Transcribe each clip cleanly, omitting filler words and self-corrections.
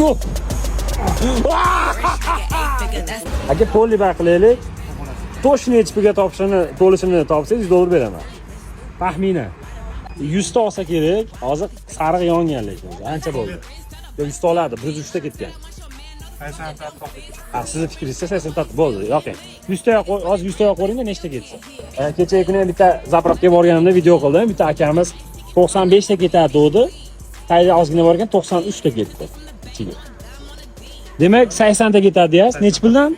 Yo'q. Aka to'li qilaylik. To'shni HPga to'lishini topsangiz $100 beraman. Taxminan 100 ta olsa kerak. Hozir sariq yongan lekin ancha bo'ldi. 100 ta oladi, 103 ta ketgan. 80 ta topdik. Sizni fikringizcha 80 ta bo'ldi. Yo'qing. 100 ta hozir 100 ta qo'yingda nechta ketsa. Kecha kuni bitta zapravkaga borganimda video qildim. Bitta akamiz 95 ta ketadi dedi. Tayda ozgina borgan 93 ta ketdi. Ichiga. Demak 80 ta ketadi deysiz. Nech puldan?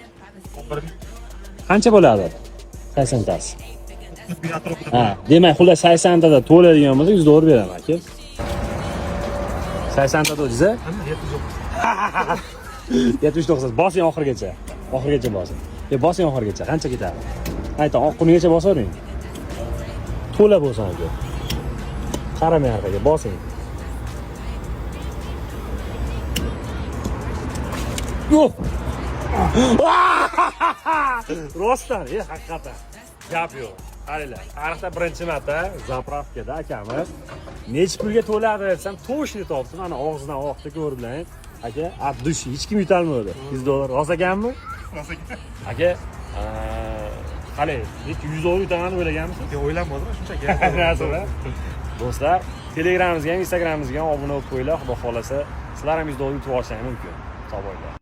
Qancha bo'ladi? 80 tasi. Ha, demak, xullas 80 tada to'ladigan bo'lsa $100 beraman aka. 80 ta to'lsa? 79. Bosing oxirigacha. Oxirigacha bosing. Bosing oxirigacha. Qancha ketadi? Ayting, oqqunigacha bosavering. To'la bo'lsin aka. Qaramay orqaga bosing. Yo'q. Rostdan, haqiqatan. Gap yo'q. Qaranglar, tarixda birinchi marta zapravkada akamiz necha pulga to'ladi desam, to'shni topdim. Mana og'zidan oqdi ko'rib aka, abdush hech kim yutolmadi. $100 rost ekanmi? Rost ekan. Aka, qalay, $100 yutaman deb o'ylaganmisiz? Yo'q, o'ylamadim, shunchaki. Do'stlar, Telegramimizga ham, Instagramimizga ham obuna bo'lib qo'yinglar, xudo xolasa, sizlar ham $100 yutib olishingiz mumkin. Sog' bo'linglar.